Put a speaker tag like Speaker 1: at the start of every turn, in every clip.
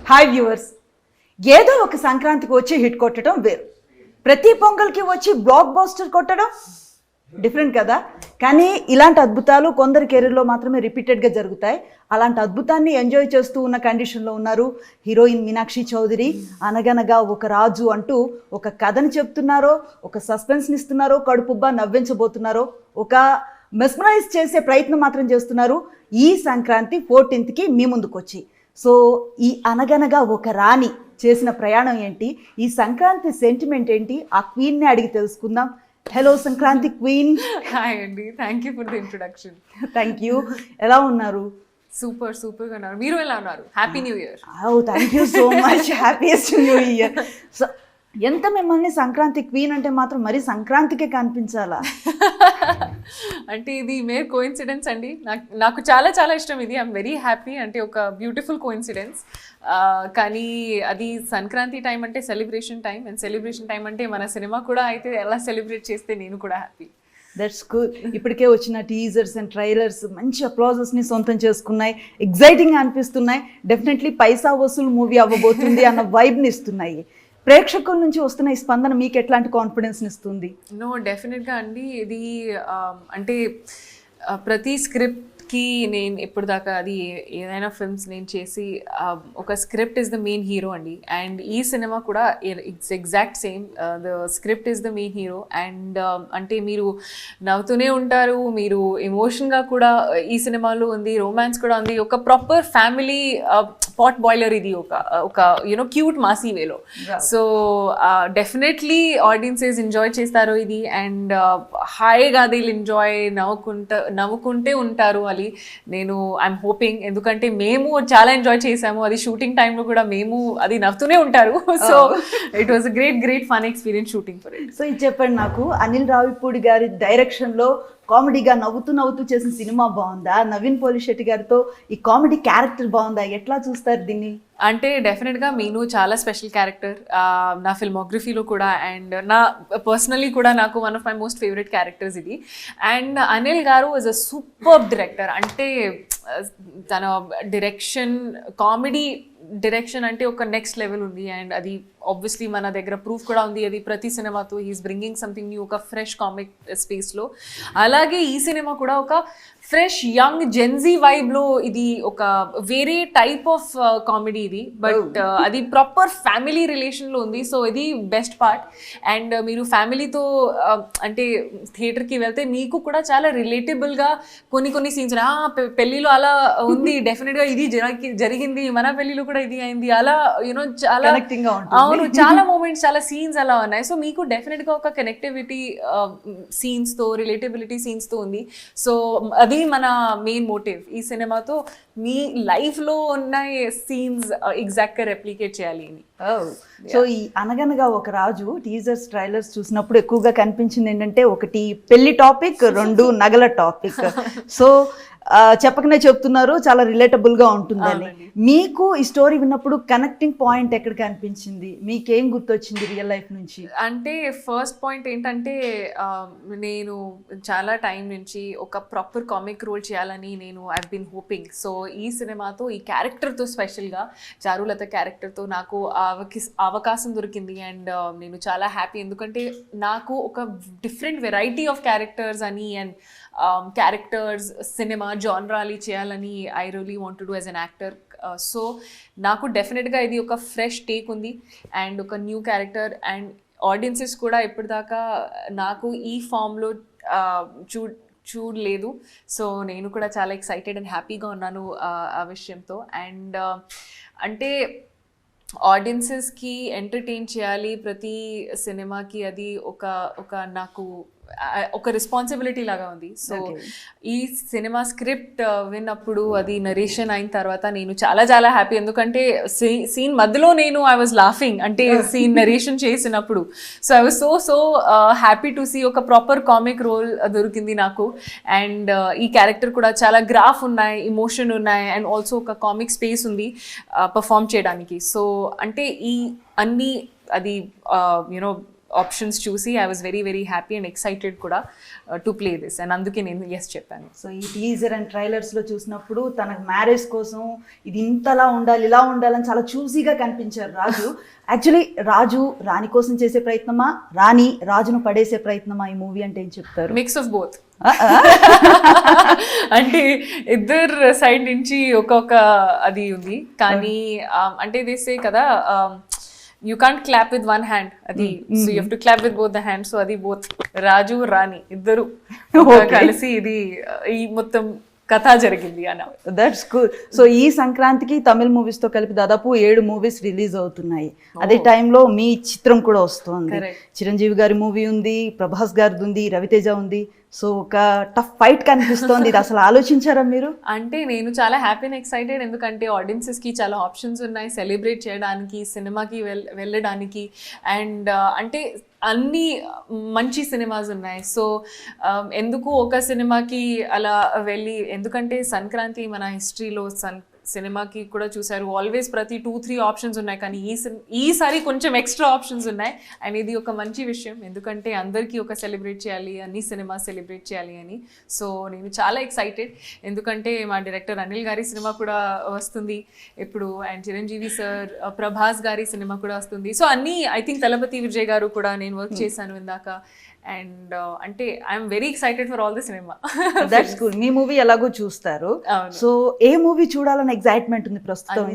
Speaker 1: Hi viewers. ఏదో ఒక సంక్రాంతికి వచ్చి హిట్ కొట్టడం వేరు, ప్రతి పొంగల్కి వచ్చి బ్లాక్ బాస్టర్ కొట్టడం డిఫరెంట్ కదా. కానీ ఇలాంటి అద్భుతాలు కొందరి కెరీర్లో మాత్రమే రిపీటెడ్గా జరుగుతాయి. అలాంటి అద్భుతాన్ని ఎంజాయ్ చేస్తూ ఉన్న కండిషన్లో ఉన్నారు హీరోయిన్ మీనాక్షి చౌదరి. అనగనగా ఒక రాజు అంటూ ఒక కథని చెప్తున్నారో, ఒక సస్పెన్స్ని ఇస్తున్నారో, కడుపుబ్బా నవ్వించబోతున్నారో, ఒక మెస్మరైజ్ చేసే ప్రయత్నం మాత్రం చేస్తున్నారు ఈ సంక్రాంతి 14th మీ ముందుకు వచ్చి. సో ఈ అనగనగా ఒక రాణి చేసిన ప్రయాణం ఏంటి, ఈ సంక్రాంతి సెంటిమెంట్ ఏంటి, ఆ క్వీన్ని అడిగి తెలుసుకుందాం. Hello Sankranti queen.
Speaker 2: హాయ్ అండి, thank you for the introduction.
Speaker 1: Thank you. ఎలా ఉన్నారు?
Speaker 2: సూపర్గా ఉన్నారు. మీరు ఎలా ఉన్నారు? Happy new year.
Speaker 1: Thank you so much. Happiest new year. So ఎంత మిమ్మల్ని సంక్రాంతి క్వీన్ అంటే మాత్రం మరీ సంక్రాంతికే కనిపించాలా?
Speaker 2: అంటే ఇది మేర్ కోఇన్సిడెన్స్ అండి. నాకు చాలా చాలా ఇష్టం ఇది. I'm very happy. అంటే ఒక బ్యూటిఫుల్ కోఇన్సిడెన్స్. కానీ అది సంక్రాంతి టైం అంటే celebration time, and celebration time అంటే మన సినిమా కూడా అయితే ఎలా సెలబ్రేట్ చేస్తే నేను కూడా హ్యాపీ.
Speaker 1: That's cool. ఇప్పటికే వచ్చిన టీజర్స్ అండ్ ట్రైలర్స్ మంచి అప్లాజెస్ని సొంతం చేసుకున్నాయి, ఎగ్జైటింగ్గా అనిపిస్తున్నాయి. డెఫినెట్లీ పైసా వసూలు మూవీ అవ్వబోతుంది అన్న వైబ్ని ఇస్తున్నాయి. ప్రేక్షకుల నుంచి వస్తున్న ఈ స్పందన మీకు ఎట్లాంటి కాన్ఫిడెన్స్ని ఇస్తుంది?
Speaker 2: నో, డెఫినెట్గా అండి. ఇది అంటే ప్రతి స్క్రిప్ట్కి నేను ఇప్పుడు దాకా అది ఏదైనా ఫిల్మ్స్ నేను చేసి ఒక script is the main hero అండి. అండ్ ఈ సినిమా కూడా it's exact same. The script is the main hero. And అంటే మీరు నవ్వుతూనే ఉంటారు, మీరు ఎమోషన్గా కూడా ఈ సినిమాలో ఉంది, రొమాన్స్ కూడా ఉంది. ఒక ప్రాపర్ ఫ్యామిలీ పాట్ బాయిలర్ ఇది, ఒక యూనో క్యూట్ మాసీ వేలో. సో డెఫినెట్లీ ఆడియన్సెస్ ఎంజాయ్ చేస్తారు ఇది. అండ్ హాయిగా దే ఎంజాయ్, నవ్వుకుంటే ఉంటారు అని నేను ఐఎమ్ హోపింగ్. ఎందుకంటే మేము చాలా ఎంజాయ్ చేసాము, అది షూటింగ్ టైంలో కూడా మేము అది నవ్వుతూనే ఉంటారు. So it was a great fun experience shooting for it.
Speaker 1: So ఇది చెప్పండి నాకు, అనిల్ రావిపూడి గారి డైరెక్షన్లో కామెడీగా నవ్వుతూ చేసిన సినిమా బాగుందా? నవీన్ పోలిశెట్టి గారితో ఈ కామెడీ క్యారెక్టర్ బాగుందా? ఎట్లా చూస్తారు దీన్ని?
Speaker 2: అంటే డెఫినెట్గా మీను చాలా స్పెషల్ క్యారెక్టర్ నా ఫిల్మోగ్రఫీలో కూడా, అండ్ నా పర్సనలీ కూడా నాకు one of my most favourite characters ఇది. అండ్ అనిల్ గారు ఇస్ అ సూపర్ డైరెక్టర్. అంటే తన డైరెక్షన్, కామెడీ డైరెక్షన్ అంటే ఒక నెక్స్ట్ లెవెల్ ఉంది. అండ్ అది ఆబ్వియస్లీ మన దగ్గర ప్రూఫ్ కూడా ఉంది. అది ప్రతి సినిమాతో హీఈస్ బ్రింగింగ్ సంథింగ్ న్యూ, ఒక ఫ్రెష్ కామిక్ స్పేస్లో. అలాగే ఈ సినిమా కూడా ఒక ఫ్రెష్ యంగ్ జెన్జీ వైబ్లో ఇది ఒక వేరే టైప్ ఆఫ్ కామెడీ ఇది. బట్ అది ప్రాపర్ ఫ్యామిలీ రిలేషన్లో ఉంది. సో ఇది బెస్ట్ పార్ట్. అండ్ మీరు ఫ్యామిలీతో అంటే థియేటర్కి వెళ్తే మీకు కూడా చాలా రిలేటబుల్గా కొన్ని సీన్స్ పెళ్ళిలో అలా ఉంది, డెఫినెట్గా ఇది జరిగింది, మన పెళ్ళిలో కూడా ఇది అయింది, అలా యూనో చాలా అవును, చాలా మూమెంట్స్, చాలా సీన్స్ అలా ఉన్నాయి. సో మీకు డెఫినెట్గా ఒక కనెక్టివిటీ సీన్స్తో, రిలేటబిలిటీ సీన్స్తో ఉంది. సో అది మన మెయిన్ మోటివ్ ఈ సినిమాతో. మీ లైఫ్లో ఉన్న సీన్స్ ఎగ్జాక్ట్గా రెప్లికేట్ చేయాలి అని.
Speaker 1: సో ఈ అనగనగా ఒక రాజు టీజర్స్ ట్రైలర్స్ చూసినప్పుడు ఎక్కువగా కనిపించింది ఏంటంటే, ఒకటి పెళ్లి టాపిక్, రెండు నగల టాపిక్. సో చెప్పకనే చెప్తున్నారు, చాలా రిలేటబుల్గా ఉంటుందని. మీకు ఈ స్టోరీ విన్నప్పుడు కనెక్టింగ్ పాయింట్ ఎక్కడికి అనిపించింది? మీకేం గుర్తొచ్చింది రియల్ లైఫ్ నుంచి?
Speaker 2: అంటే ఫస్ట్ పాయింట్ ఏంటంటే, నేను చాలా టైం నుంచి ఒక ప్రాపర్ కామిక్ రోల్ చేయాలని నేను ఐ బీన్ హోపింగ్. సో ఈ సినిమాతో, ఈ క్యారెక్టర్తో, స్పెషల్గా చారులత క్యారెక్టర్తో నాకు అవకాశం దొరికింది. అండ్ నేను చాలా హ్యాపీ, ఎందుకంటే నాకు ఒక డిఫరెంట్ వెరైటీ ఆఫ్ క్యారెక్టర్స్ అని అండ్ క్యారెక్టర్స్ సినిమా జానరాలి చేయాలని I really want to do as an actor. So నాకు డెఫినెట్గా ఇది ఒక ఫ్రెష్ టేక్ ఉంది అండ్ ఒక న్యూ క్యారెక్టర్. అండ్ ఆడియన్సెస్ కూడా ఇప్పటిదాకా నాకు ఈ ఫామ్లో చూడలేదు. సో నేను కూడా చాలా ఎక్సైటెడ్ అండ్ హ్యాపీగా ఉన్నాను ఆ విషయంతో. అండ్ అంటే ఆడియన్సెస్కి ఎంటర్టైన్ చేయాలి ప్రతి సినిమాకి, అది ఒక నాకు ఒక రెస్పాన్సిబిలిటీ లాగా ఉంది. సో ఈ సినిమా స్క్రిప్ట్ విన్నప్పుడు, అది నరేషన్ అయిన తర్వాత నేను చాలా చాలా హ్యాపీ. ఎందుకంటే సీన్ మధ్యలో నేను ఐ వాజ్ లాఫింగ్, అంటే సీన్ నరేషన్ చేసినప్పుడు. So I was so happy to see ఒక ప్రాపర్ కామిక్ రోల్ దొరికింది నాకు. అండ్ ఈ క్యారెక్టర్ కూడా చాలా గ్రాఫ్ ఉన్నాయి, ఇమోషన్ ఉన్నాయి, అండ్ ఆల్సో ఒక కామిక్ స్పేస్ ఉంది పర్ఫామ్ చేయడానికి. సో అంటే ఈ అన్నీ అది యూనో ఆప్షన్స్ చూసి I was very very happy and excited కూడా టు ప్లే దిస్, అండ్ అందుకే నేను ఎస్ చెప్పాను.
Speaker 1: సో ఈ టీజర్ అండ్ ట్రైలర్స్లో చూసినప్పుడు తనకు మ్యారేజ్ కోసం ఇది ఇంతలా ఉండాలి ఇలా ఉండాలని చాలా చూసీగా కనిపించారు రాజు. యాక్చువల్లీ రాజు రాణి కోసం చేసే ప్రయత్నమా, రాణి రాజును పడేసే ప్రయత్నమా ఈ మూవీ అంటే ఏం చెప్తారు?
Speaker 2: Mix of both. అంటే ఇద్దరు సైడ్ నుంచి ఒక్కొక్క అది ఉంది, కానీ అంటే దేసే కదా you can't clap with one hand, అది so you have to clap with both the hand. So అది బోత్ రాజు రాణి ఇద్దరు కలిసి ఇది ఈ మొత్తం కథ జరిగింది అన్న.
Speaker 1: That's cool. సో ఈ సంక్రాంతికి తమిళ మూవీస్ తో కలిపి దాదాపు 7 మూవీస్ రిలీజ్ అవుతున్నాయి. అదే టైంలో మీ చిత్రం కూడా వస్తుంది. చిరంజీవి గారి మూవీ ఉంది, ప్రభాస్ గారిది ఉంది, రవితేజ ఉంది. సో ఒక టఫ్ ఫైట్ కనిపిస్తోంది. ఇది అసలు ఆలోచించారా మీరు?
Speaker 2: అంటే నేను చాలా హ్యాపీ అండ్ ఎక్సైటెడ్, ఎందుకంటే ఆడియన్సెస్కి చాలా ఆప్షన్స్ ఉన్నాయి సెలబ్రేట్ చేయడానికి, సినిమాకి వెళ్ళడానికి, అండ్ అంటే అన్ని మంచి సినిమాస్ ఉన్నాయి. సో ఎందుకు ఒక సినిమాకి అలా వెళ్ళి, ఎందుకంటే సంక్రాంతి మన హిస్టరీలో సినిమాకి కూడా చూసారు ఆల్వేస్ ప్రతి 2-3 ఆప్షన్స్ ఉన్నాయి, కానీ ఈసారి కొంచెం ఎక్స్ట్రా ఆప్షన్స్ ఉన్నాయి. అండ్ ఇది ఒక మంచి విషయం, ఎందుకంటే అందరికీ ఒక సెలబ్రేట్ చేయాలి, అన్ని సినిమా సెలబ్రేట్ చేయాలి అని. సో నేను చాలా ఎక్సైటెడ్, ఎందుకంటే మా డైరెక్టర్ అనిల్ గారి సినిమా కూడా వస్తుంది ఇప్పుడు, అండ్ చిరంజీవి సార్, ప్రభాస్ గారి సినిమా కూడా వస్తుంది. సో అన్నీ ఐ థింక్ తలపతి విజయ్ గారు కూడా నేను వర్క్ చేశాను ఇందాక, అండ్ అంటే I'm very excited for all the cinema.
Speaker 1: That's cool. Me movie ఎలాగో చూస్తారు, సో ఏ మూవీ చూడాలని ఎక్సైట్మెంట్ ఉంది ప్రస్తుతం?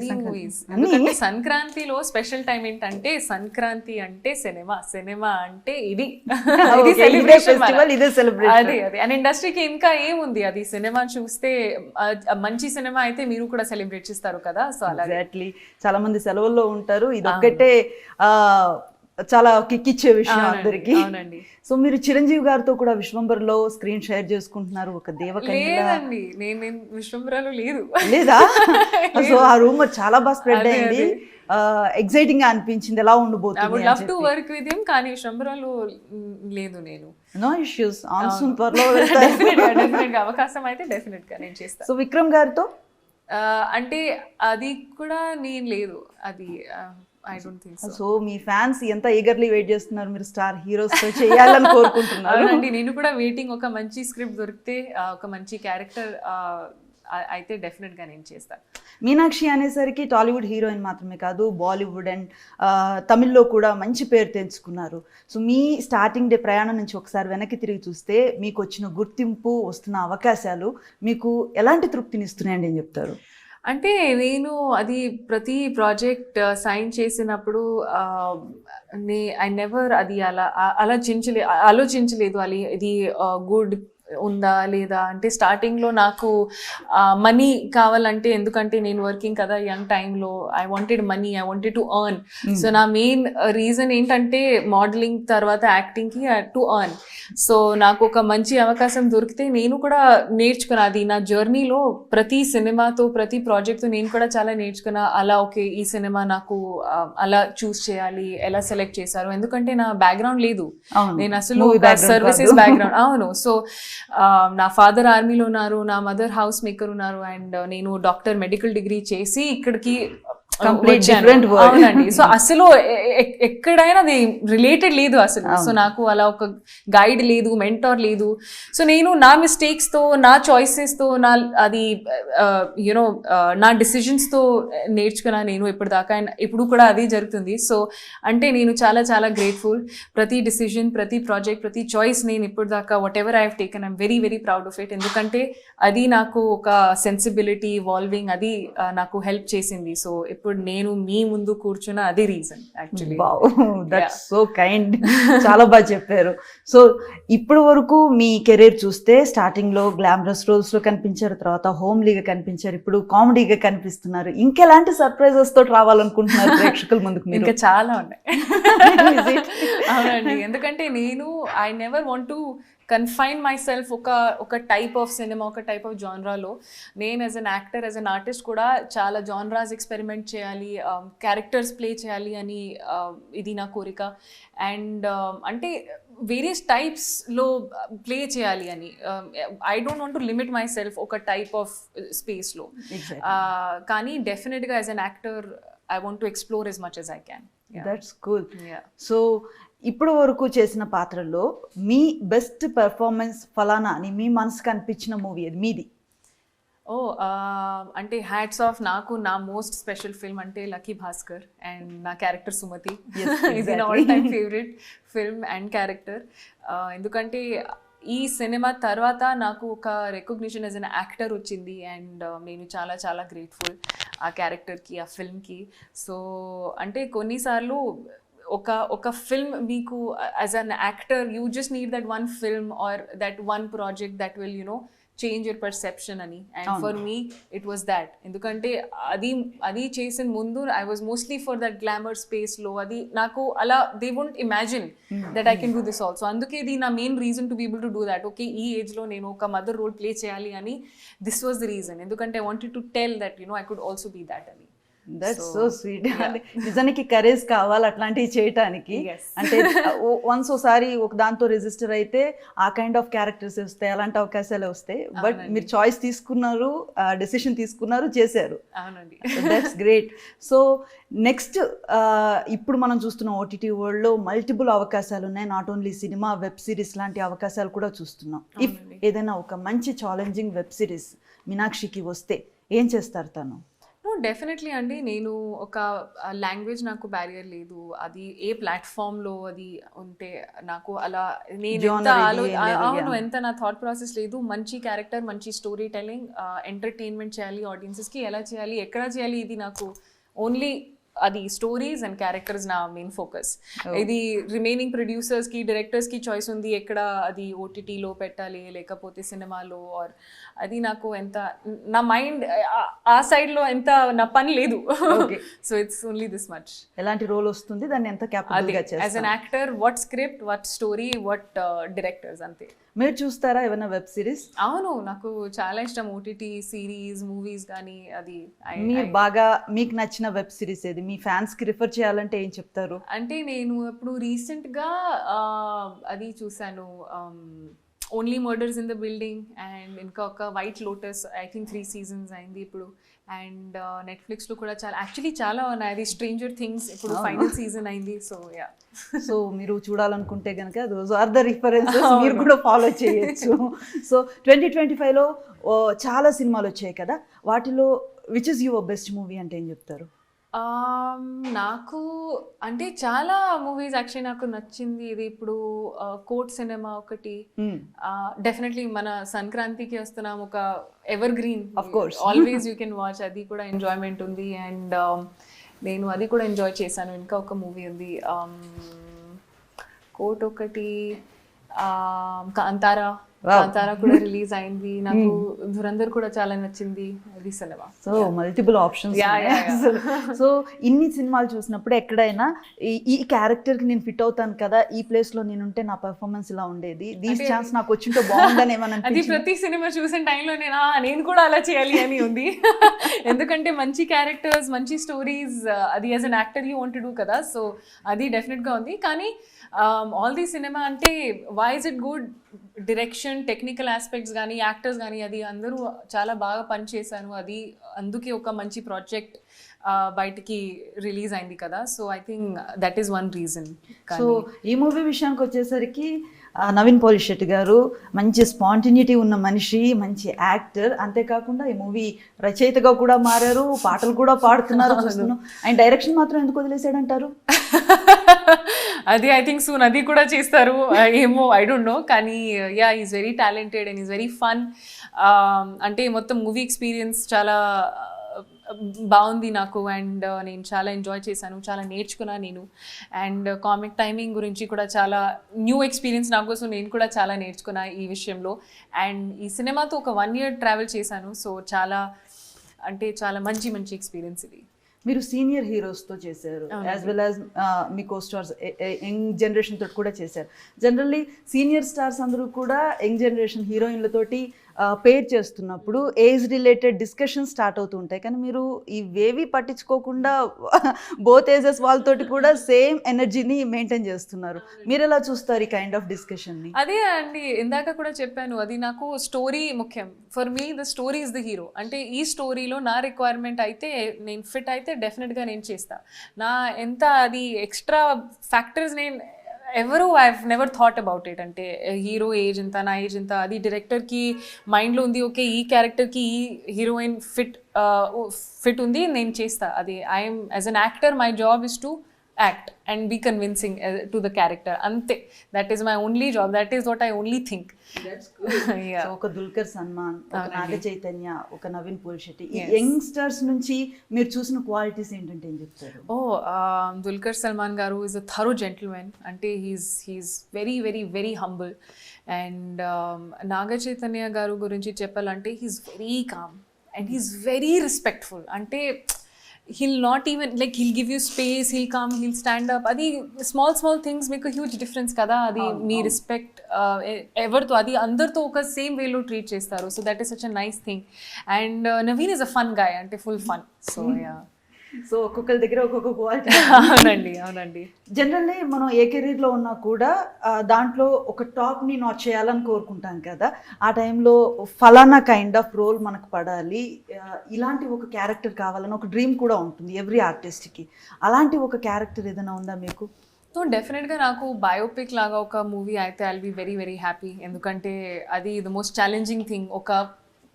Speaker 2: ఎందుకంటే సంక్రాంతిలో స్పెషల్ టైం ఏంటంటే సంక్రాంతి అంటే సినిమా, సినిమా అంటే ఇది అదే అదే. అండ్ ఇండస్ట్రీకి ఇంకా ఏముంది, అది సినిమా చూస్తే మంచి సినిమా అయితే మీరు కూడా సెలబ్రేట్ చేస్తారు కదా. సో అలా
Speaker 1: ఎగ్జాక్ట్లీ. చాలా మంది సెలవుల్లో ఉంటారు, ఇది ఒక్కటే చాలా కిక్కిచ్చే విషయం అందరికి. సో మీరు చిరంజీవి గారితో కూడా విశ్వంబర్లో స్క్రీన్ షేర్ చేసుకుంటున్నారు, ఒక దేవకన్య.
Speaker 2: లేదండి, నేను విశ్వంబరలో
Speaker 1: లేదా? సో ఆ రూమర్ చాలా బాగా స్ప్రెడ్ అయింది, ఎక్సైటింగ్ గా అనిపించింది, ఎలా ఉండబోతుంది?
Speaker 2: Love to work with him, కానీ విశ్వంబరలో లేదు నేను.
Speaker 1: నో ఇష్యూస్, ఆన్సూన్ త్వరలో
Speaker 2: డెఫినెట్ గా అవకాశం అయితే డెఫినెట్ గా నేను చేస్తాను.
Speaker 1: సో విక్రమ్ గారితో
Speaker 2: అంటే అది కూడా నేను లేదు, అది I don't think so.
Speaker 1: So me fans ఎంత ఈగర్లీ వెయిట్ చేస్తున్నారు, మీరు స్టార్ హీరోస్ తో చేయాలని కోరుకుంటున్నారు.
Speaker 2: అవునండి, నేను కూడా వెయిటింగ్. ఒక మంచి స్క్రిప్ట్ దొరికితే, ఒక మంచి క్యారెక్టర్ అయితే డెఫినెట్ గా నేను చేస్తాను.
Speaker 1: మీనాక్షి అనేసరికి టాలీవుడ్ హీరోయిన్ మాత్రమే కాదు, బాలీవుడ్ అండ్ తమిళ్లో కూడా మంచి పేరు తెచ్చుకున్నారు. సో మీ స్టార్టింగ్ డే ప్రయాణం నుంచి ఒకసారి వెనక్కి తిరిగి చూస్తే మీకు వచ్చిన గుర్తింపు, వస్తున్న అవకాశాలు మీకు ఎలాంటి తృప్తినిస్తున్నాయండి అని చెప్తారు?
Speaker 2: అంటే నేను అది ప్రతి ప్రాజెక్ట్ సైన్ చేసినప్పుడు ఐ నెవర్ అది అలా ఆలోచించలేదు అది ఇది గుడ్ ఉందా లేదా. అంటే స్టార్టింగ్లో నాకు మనీ కావాలంటే, ఎందుకంటే నేను వర్కింగ్ కదా యంగ్ టైంలో, I wanted money, I wanted to earn. So నా మెయిన్ రీజన్ ఏంటంటే మోడలింగ్ తర్వాత యాక్టింగ్కి టు ఎర్న్. సో నాకు ఒక మంచి అవకాశం దొరికితే నేను కూడా నేర్చుకున్నా. అది నా జర్నీలో ప్రతి సినిమాతో, ప్రతి ప్రాజెక్ట్తో నేను కూడా చాలా నేర్చుకున్నా. అలా ఓకే, ఈ సినిమా నాకు అలా చూస్ చేయాలి, ఎలా సెలెక్ట్ చేశారు, ఎందుకంటే నా బ్యాక్గ్రౌండ్ లేదు, నేను అసలు సర్వీసెస్ బ్యాక్గ్రౌండ్. అవును. సో నా ఫాదర్ ఆర్మీలో ఉన్నారు, నా మదర్ హౌస్ మేకర్ ఉన్నారు, అండ్ నేను డాక్టర్ మెడికల్ డిగ్రీ చేసి ఇక్కడికి అవునండి. సో అసలు ఎక్కడైనా అది రిలేటెడ్ లేదు అసలు. సో నాకు అలా ఒక గైడ్ లేదు, మెంటార్ లేదు. సో నేను నా మిస్టేక్స్తో, నా చాయిసెస్తో, నా అది యూనో నా డిసిజన్స్తో నేర్చుకున్నా నేను ఇప్పటిదాకా, అండ్ ఇప్పుడు కూడా అది జరుగుతుంది. సో అంటే నేను చాలా చాలా గ్రేట్ఫుల్. ప్రతి డిసిజన్, ప్రతి ప్రాజెక్ట్, ప్రతి చాయిస్ నేను ఇప్పటిదాకా what ever I have taken, I'm very very proud of it. ఎందుకంటే అది నాకు ఒక సెన్సిబిలిటీ, ఇవాల్వింగ్, అది నాకు హెల్ప్ చేసింది. సో ఇప్పుడు నేను మీ ముందు కూర్చున్న అదే reason actually.
Speaker 1: That's so kind. చాలా బాగా చెప్పారు. సో ఇప్పుడు వరకు మీ కెరీర్ చూస్తే స్టార్టింగ్ లో గ్లామరస్ రోల్స్ లో కనిపించారు, తర్వాత హోమ్లీగా కనిపించారు, ఇప్పుడు కామెడీగా కనిపిస్తున్నారు. ఇంకెలాంటి సర్ప్రైజెస్ తోటి రావాలనుకుంటున్నారు ప్రేక్షకుల ముందుకు?
Speaker 2: ఇంకా చాలా ఉన్నాయి. అవునండి, ఎందుకంటే నేను I never want to confine my self ఒక టైప్ ఆఫ్ సినిమా, ఒక టైప్ ఆఫ్ జాన్రాలో. నేను as an actor, as an artist కూడా చాలా జాన్రాస్ ఎక్స్పెరిమెంట్ చేయాలి, క్యారెక్టర్స్ ప్లే చేయాలి అని ఇది నా కోరిక. అండ్ అంటే వేరియస్ టైప్స్లో ప్లే చేయాలి అని. I don't want to limit my self ఒక టైప్ ఆఫ్ స్పేస్లో. కానీ డెఫినెట్గా as an actor I want to explore as much as I can.
Speaker 1: That's cool.
Speaker 2: Yeah.
Speaker 1: So ఇప్పుడు వరకు చేసిన పాత్రల్లో మీ బెస్ట్ పెర్ఫార్మెన్స్ ఫలానా అని మీ మనసుకు అనిపించిన మూవీ అది మీది?
Speaker 2: అంటే హ్యాట్స్ ఆఫ్, నాకు నా మోస్ట్ స్పెషల్ ఫిల్మ్ అంటే లక్కీ భాస్కర్ అండ్ నా క్యారెక్టర్ సుమతి. ఇది నా all time favourite film and character. ఎందుకంటే ఈ సినిమా తర్వాత నాకు ఒక రికగ్నిషన్ యాజ్ అన్ యాక్టర్ వచ్చింది అండ్ నేను చాలా చాలా గ్రేట్ఫుల్ ఆ క్యారెక్టర్కి, ఆ ఫిల్మ్కి. సో అంటే కొన్నిసార్లు ఒక ఫిల్మ్ మీకు as an actor you just need that one film or that one project that will change your perception అని. And for me it was that. ఎందుకంటే అది చేసిన ముందు I was mostly for that glamour స్పేస్లో. అది నాకు అలా they won't imagine that I can do this also. అందుకే ఇది నా main reason to be able to do that. Okay, ఈ ఏజ్లో నేను ఒక మదర్ రోల్ ప్లే చేయాలి అని దిస్ వాజ్ ద రీజన్. ఎందుకంటే I wanted to tell that I could also be that అని.
Speaker 1: That's so sweet. నిజానికి కరేజ్ కావాలి అట్లాంటివి చేయటానికి. అంటే వన్స్ ఒకసారి ఒక దాంతో రిజిస్టర్ అయితే ఆ కైండ్ ఆఫ్ క్యారెక్టర్స్ వస్తాయి, అలాంటి అవకాశాలు వస్తాయి. బట్ మీరు చాయిస్ తీసుకున్నారు, డెసిషన్ తీసుకున్నారు, చేశారు. That's great. సో నెక్స్ట్ ఇప్పుడు మనం చూస్తున్న ఓటీటీ వరల్డ్లో మల్టిపుల్ అవకాశాలు ఉన్నాయి. Not only cinema, web series లాంటి అవకాశాలు కూడా చూస్తున్నాం. ఇఫ్ ఏదైనా ఒక మంచి ఛాలెంజింగ్ వెబ్ సిరీస్ మీనాక్షికి వస్తే ఏం చేస్తారు తను?
Speaker 2: డెఫినెట్లీ అండి. నేను ఒక లాంగ్వేజ్ నాకు బ్యారియర్ లేదు. అది ఏ ప్లాట్ఫామ్లో అది ఉంటే నాకు అలా నేను ఎంత నా థాట్ ప్రాసెస్ లేదు. మంచి క్యారెక్టర్, మంచి స్టోరీ టెల్లింగ్, ఎంటర్టైన్మెంట్ చేయాలి ఆడియన్సెస్కి, ఎలా చేయాలి, ఎక్కడ చేయాలి, ఇది నాకు ఓన్లీ అది స్టోరీస్ అండ్ క్యారెక్టర్స్ నా మెయిన్ ఫోకస్. ఇది రిమైనింగ్ ప్రొడ్యూసర్స్కి, డైరెక్టర్స్కి చాయిస్ ఉంది ఎక్కడ అది ఓటీటీలో పెట్టాలి లేకపోతే సినిమాలో. ఆర్ అది నాకు ఎంత నా మైండ్ ఆ సైడ్లో ఎంత నా పని లేదు. So it's only this much.
Speaker 1: ఎలాంటి రోల్ వస్తుంది, దాన్ని ఎంత క్యాపబుల్గా చేస్తారు
Speaker 2: as an actor, what script, what story, what directors, అంతే.
Speaker 1: మీరు చూస్తారా ఏమైనా వెబ్ సిరీస్?
Speaker 2: అవును, నాకు చాలా ఇష్టం ఓటీటీ సిరీస్, మూవీస్ కానీ. అది
Speaker 1: మీరు బాగా మీకు నచ్చిన వెబ్ సిరీస్ ఏది? మీ ఫ్యాన్స్ కి రిఫర్ చేయాలంటే ఏం చెప్తారు?
Speaker 2: అంటే నేను ఇప్పుడు రీసెంట్గా అది చూసాను, only murders in the building, and ఇంకా ఒక white lotus, I think 3 seasons అయింది ఇప్పుడు. అండ్ నెట్ఫ్లిక్స్లో కూడా చాలా ఉన్నాయి. అది స్ట్రేంజర్ థింగ్స్ ఇప్పుడు ఫైనల్ సీజన్ అయింది. సో యా,
Speaker 1: సో మీరు చూడాలనుకుంటే కనుక దోస్ ఆర్ ద రిఫరెన్సెస్, మీరు కూడా ఫాలో చేయొచ్చు. సో 2025లో చాలా సినిమాలు వచ్చాయి కదా, వాటిలో which is your best movie అంటే ఏం చెప్తారు?
Speaker 2: నాకు అంటే చాలా మూవీస్ యాక్చువల్లీ నాకు నచ్చింది. ఇది ఇప్పుడు కోర్ట్ సినిమా ఒకటి, డెఫినెట్లీ మన సంక్రాంతికి వస్తున్నాం, ఒక ever green,
Speaker 1: of course
Speaker 2: always you can watch. అది కూడా ఎంజాయ్మెంట్ ఉంది అండ్ నేను అది కూడా ఎంజాయ్ చేశాను. ఇంకా ఒక మూవీ ఉంది కోర్ట్ ఒకటి, కాంతారా కూడా రిలీజ్ అయింది. నాకు ధురంధర్ కూడా చాలా నచ్చింది. అది cinema.
Speaker 1: So multiple options. So ఇన్ని సినిమాలు చూసినప్పుడు ఎక్కడైనా ఈ క్యారెక్టర్ కి నేను ఫిట్ అవుతాను కదా, ఈ ప్లేస్ లో నేను ఉంటే నా పర్ఫార్మెన్స్ ఇలా ఉండేది, దీస్ ఛాన్స్ నాకు వచ్చింటే బాగుందని ఏమన్నా?
Speaker 2: అది ప్రతి సినిమా చూసిన టైంలో నేను కూడా అలా చేయాలి అని ఉంది. ఎందుకంటే మంచి క్యారెక్టర్స్, మంచి స్టోరీస్, అది as an actor you want to do కదా. సో అది డెఫినెట్ గా ఉంది. కానీ ఆల్ ది సినిమా అంటే why is it good, direction, technical aspects కానీ, యాక్టర్స్ కానీ, అది అందరూ చాలా బాగా పనిచేశాను. అది అందుకే ఒక మంచి ప్రాజెక్ట్ బయటికి రిలీజ్ అయింది కదా. So I think that is one reason.
Speaker 1: So ఈ మూవీ విషయానికి వచ్చేసరికి నవీన్ పోలిశెట్టి గారు మంచి స్పాంటినిటీ ఉన్న మనిషి, మంచి యాక్టర్. అంతేకాకుండా ఈ మూవీ రచయితగా కూడా మారారు, పాటలు కూడా పాడుతున్నారు చూస్తున్నాం. ఆయన డైరెక్షన్ మాత్రం ఎందుకు వదిలేసాడంటారు?
Speaker 2: అది ఐ థింక్ సూన్ అది కూడా చేస్తారు ఏమో, ఐ డోంట్ నో. కానీ yeah, is very talented and is very fun. అంటే మొత్తం మూవీ ఎక్స్పీరియన్స్ చాలా బాగుంది నాకు అండ్ నేను చాలా ఎంజాయ్ చేశాను, చాలా నేర్చుకున్నాను నేను. అండ్ కామిక్ టైమింగ్ గురించి కూడా చాలా న్యూ ఎక్స్పీరియన్స్ నాకు, సో నేను కూడా చాలా నేర్చుకున్నా ఈ విషయంలో. అండ్ ఈ సినిమాతో ఒక 1 year ట్రావెల్ చేశాను. సో చాలా అంటే చాలా మంచి ఎక్స్పీరియన్స్ ఇది.
Speaker 1: మీరు సీనియర్ హీరోస్తో చేశారు, యాజ్ వెల్ యాజ్ మీ కో స్టార్స్ యంగ్ జనరేషన్ తోటి కూడా చేశారు. జనరల్లీ సీనియర్ స్టార్స్ అందరూ కూడా యంగ్ జనరేషన్ హీరోయిన్లతోటి పేర్ చేస్తున్నప్పుడు ఏజ్ రిలేటెడ్ డిస్కషన్ స్టార్ట్ అవుతూ ఉంటాయి, కానీ మీరు ఇవేవి పట్టించుకోకుండా బోత్ ఏజెస్ వాళ్ళతోటి కూడా సేమ్ ఎనర్జీని మెయింటైన్ చేస్తున్నారు. మీరు ఎలా చూస్తారు ఈ కైండ్ ఆఫ్ డిస్కషన్ని?
Speaker 2: అదే అండి, ఇందాక కూడా చెప్పాను, అది నాకు స్టోరీ ముఖ్యం. For me the story is the hero. అంటే ఈ స్టోరీలో నా రిక్వైర్మెంట్ అయితే, నేను ఫిట్ అయితే డెఫినెట్గా నేను చేస్తా. నా ఎంత అది ఎక్స్ట్రా ఫ్యాక్టర్స్ నేను ఎవరు I never thought about it. అంటే హీరో ఏజ్ ఎంత, నా ఏజ్ ఎంత, అది డైరెక్టర్కి మైండ్లో ఉంది. ఓకే, ఈ క్యారెక్టర్కి ఈ హీరోయిన్ ఫిట్ ఉంది, నేను చేస్తా. అది I'm as an actor, my job is to act and be convincing to the character. Ante, that is my only job, that is what I only think.
Speaker 1: That's good. Yeah. So oka Dulquer Salmaan, oka Naga Chaitanya, oka Naveen Polishetty, ఈ youngsters నుంచి మీరు చూసిన qualities ఏంటంటే ఏం చెప్తారు?
Speaker 2: దుల్కర్ సల్మాన్ గారు is a thorough gentleman. అంటే he's very very very humble. And Naga Chaitanya గారు గురించి చెప్పాలంటే he's very calm and he's very respectful. అంటే he'll not even like, he'll give you space, he'll come, he'll stand up. Adi small things make a huge difference kada. Adi me respect everto adi andartho oka same way lo treat chestaru. So that is such a nice thing. And Naveen is a fun guy, ante full fun. So yeah.
Speaker 1: So ఒక్కొక్కరి దగ్గర ఒక్కొక్క quality.
Speaker 2: అవునండి.
Speaker 1: Generally మనం ఏ కెరీర్లో ఉన్నా కూడా దాంట్లో ఒక టాప్ని నాట్ చేయాలని కోరుకుంటాం కదా. ఆ టైంలో ఫలానా కైండ్ ఆఫ్ రోల్ మనకు పడాలి, ఇలాంటి ఒక క్యారెక్టర్ కావాలని ఒక డ్రీమ్ కూడా ఉంటుంది ఎవ్రీ ఆర్టిస్ట్కి. అలాంటి ఒక క్యారెక్టర్ ఏదైనా ఉందా మీకు?
Speaker 2: సో డెఫినెట్గా నాకు బయోపిక్ లాగా ఒక మూవీ అయితే I'll be very very happy. ఎందుకంటే అది ద మోస్ట్ ఛాలెంజింగ్ థింగ్.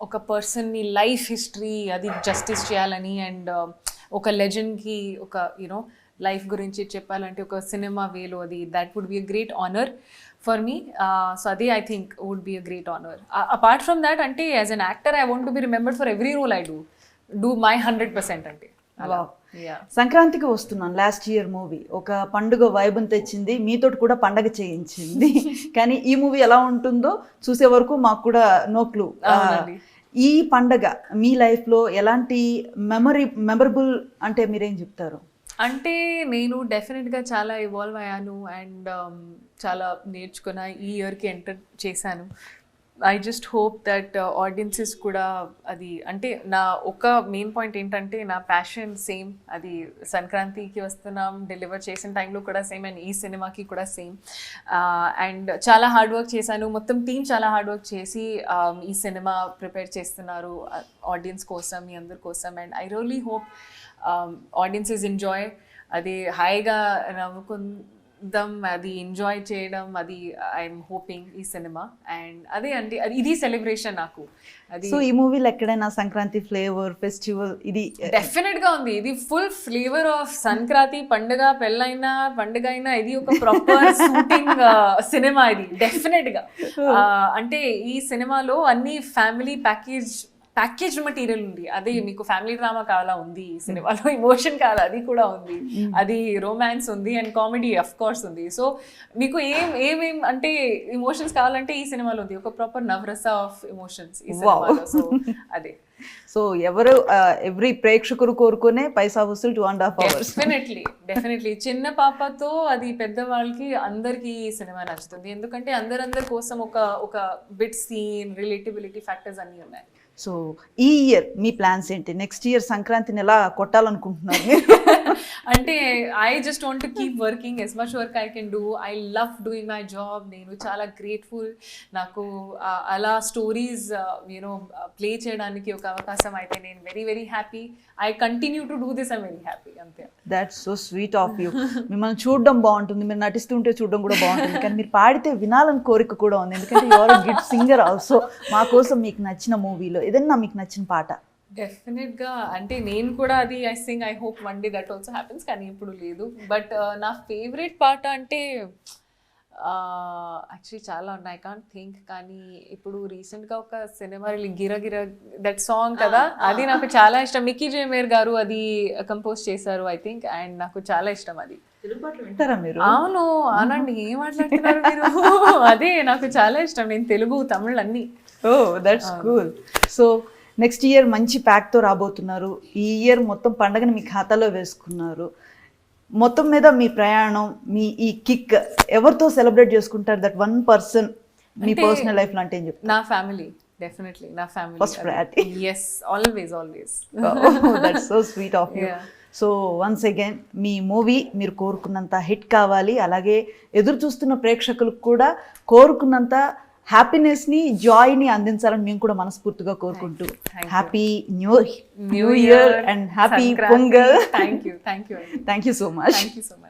Speaker 2: ఒక పర్సన్ని లైఫ్ హిస్టరీ అది జస్టిస్ చేయాలని, అండ్ ఒక లెజెండ్కి ఒక యూనో లైఫ్ గురించి చెప్పాలంటే ఒక సినిమా వేలో, అది that would be a great honour for me. So అదే I think would be a great honour. Apart from that, అంటే as an actor I want to be remembered for every role I do my 100%. అంటే
Speaker 1: సంక్రాంతికి వస్తున్నాను, last year movie ఒక పండుగ వైబుని తెచ్చింది, మీతో కూడా పండగ చేయించింది. కానీ ఈ మూవీ ఎలా ఉంటుందో చూసే వరకు మాకు కూడా నో క్లూ. ఈ పండగ మీ లైఫ్లో ఎలాంటి మెమరబుల్ అంటే మీరేం చెప్తారు?
Speaker 2: అంటే నేను డెఫినెట్గా చాలా ఇవాల్వ్ అయ్యాను అండ్ చాలా నేర్చుకున్నా. ఈ ఇయర్కి ఎంటర్ చేశాను. I just hope that audiences కూడా అది, అంటే నా ఒక మెయిన్ పాయింట్ ఏంటంటే నా ప్యాషన్ సేమ్. అది సంక్రాంతికి వస్తున్నాం, డెలివర్ చేసిన టైంలో కూడా సేమ్, అండ్ ఈ సినిమాకి కూడా సేమ్. అండ్ చాలా హార్డ్ వర్క్ చేశాను, మొత్తం టీం చాలా హార్డ్ వర్క్ చేసి ఈ సినిమా ప్రిపేర్ చేస్తున్నారు ఆడియన్స్ కోసం, మీ అందరి కోసం. And I really hope audiences enjoy. అది హాయిగా నవ్వుకుందాం, అది ఎంజాయ్ చేయడం, అది ఐఎమ్ హోపింగ్ ఈ సినిమా. అండ్ అదే అండి, ఇది సెలబ్రేషన్ నాకు. అది
Speaker 1: సో ఈ మూవీలో ఎక్కడైనా సంక్రాంతి ఫ్లేవర్, ఫెస్టివల్ ఇది
Speaker 2: డెఫినెట్గా ఉంది. ఇది ఫుల్ ఫ్లేవర్ ఆఫ్ సంక్రాంతి పండుగ, పెళ్ళైనా పండుగ అయినా ఇది ఒక ప్రాపర్ షూటింగ్ సినిమా ఇది డెఫినెట్గా. అంటే ఈ సినిమాలో అన్ని ఫ్యామిలీ ప్యాకేజ్ మెటీరియల్ ఉంది. అదే మీకు ఫ్యామిలీ డ్రామా కావాలా ఉంది, ఈ సినిమాలో ఇమోషన్ కావాలా అది కూడా ఉంది, అది రొమాన్స్ ఉంది, అండ్ కామెడీ అఫ్ కోర్స్ ఉంది. సో మీకు ఏమేం అంటే ఇమోషన్స్ కావాలంటే ఈ సినిమాలో ఉంది. ఒక ప్రాపర్ నవరస ఆఫ్ ఇమోషన్స్ ఈ సినిమాలో. సో అదే.
Speaker 1: సో ఎవ్రీ ప్రేక్షకులు కోరుకునే పైసా వసూలు 2.5 hours.
Speaker 2: డెఫినెట్లీ చిన్న పాపతో అది పెద్దవాళ్ళకి అందరికీ ఈ సినిమా నచ్చుతుంది. ఎందుకంటే అందరి కోసం ఒక బిట్ సీన్, రిలేటబిలిటీ ఫ్యాక్టర్స్ అన్నీ ఉన్నాయి.
Speaker 1: సో ఈ ఇయర్ మీ ప్లాన్స్ ఏంటి? నెక్స్ట్ ఇయర్ సంక్రాంతిని ఎలా కొట్టాలనుకుంటున్నారు?
Speaker 2: అంటే I just want to keep working as much work I can do. I love doing my job. నేను చాలా గ్రేట్ఫుల్. నాకు అలా స్టోరీస్ ప్లే చేయడానికి ఒక అవకాశం అయితే నేను very very happy. I continue to do this, I'm very happy. అంతే.
Speaker 1: That's so sweet of you. మిమ్మల్ని చూడడం బాగుంటుంది, మీరు నటిస్తుంటే చూడడం కూడా బాగుంటుంది, కానీ మీరు పాడితే వినాలని కోరిక కూడా ఉంది. ఎందుకంటే you are a good singer also. మా కోసం మీకు నచ్చిన మూవీలో ఏదైనా మీకు నచ్చిన పాట?
Speaker 2: డెఫినెట్గా అంటే నేను కూడా అది I hope one day that also happens, కానీ ఇప్పుడు లేదు. బట్ నా ఫేవరెట్ పాట అంటే యాక్చువల్లీ చాలా ఉన్నాయి, ఐ కాంట్ థింక్. కానీ ఇప్పుడు రీసెంట్గా ఒక సినిమా గిర గిర దట్ సాంగ్ కదా, అది నాకు చాలా ఇష్టం. మిక్కీ జేమేర్ గారు అది కంపోజ్ చేశారు ఐ థింక్, అండ్ నాకు చాలా ఇష్టం అది.
Speaker 1: వింటారా మీరు?
Speaker 2: అవును అనండి, ఏం మాట్లాడుతున్నారు మీరు? అదే నాకు చాలా ఇష్టం. నేను తెలుగు, తమిళ్ అన్నీ.
Speaker 1: Oh that's cool. So next year మంచి ప్యాక్తో రాబోతున్నారు. ఈ ఇయర్ మొత్తం పండగని మీ ఖాతాలో వేసుకున్నారు. మొత్తం మీద మీ ప్రయాణం, మీ ఈ కిక్ ఎవరితో సెలబ్రేట్ చేసుకుంటారు? దట్ 1 person మీ పర్సనల్ లైఫ్లో అంటే ఏం చెప్తారు?
Speaker 2: నా ఫ్యామిలీ. డెఫినెట్లీ నా family
Speaker 1: First priority.
Speaker 2: Yes always always
Speaker 1: that's so sweet of you.
Speaker 2: Yeah.
Speaker 1: So once again మీ మూవీ మీరు కోరుకున్నంత హిట్ కావాలి, అలాగే ఎదురు చూస్తున్న ప్రేక్షకులకు కూడా కోరుకున్నంత హ్యాపీనెస్ని జాయ్ని అందించాలని మేము కూడా మనస్ఫూర్తిగా కోరుకుంటూ happy new year and happy pongal.
Speaker 2: Thank you
Speaker 1: thank you so much.
Speaker 2: Thank you so much.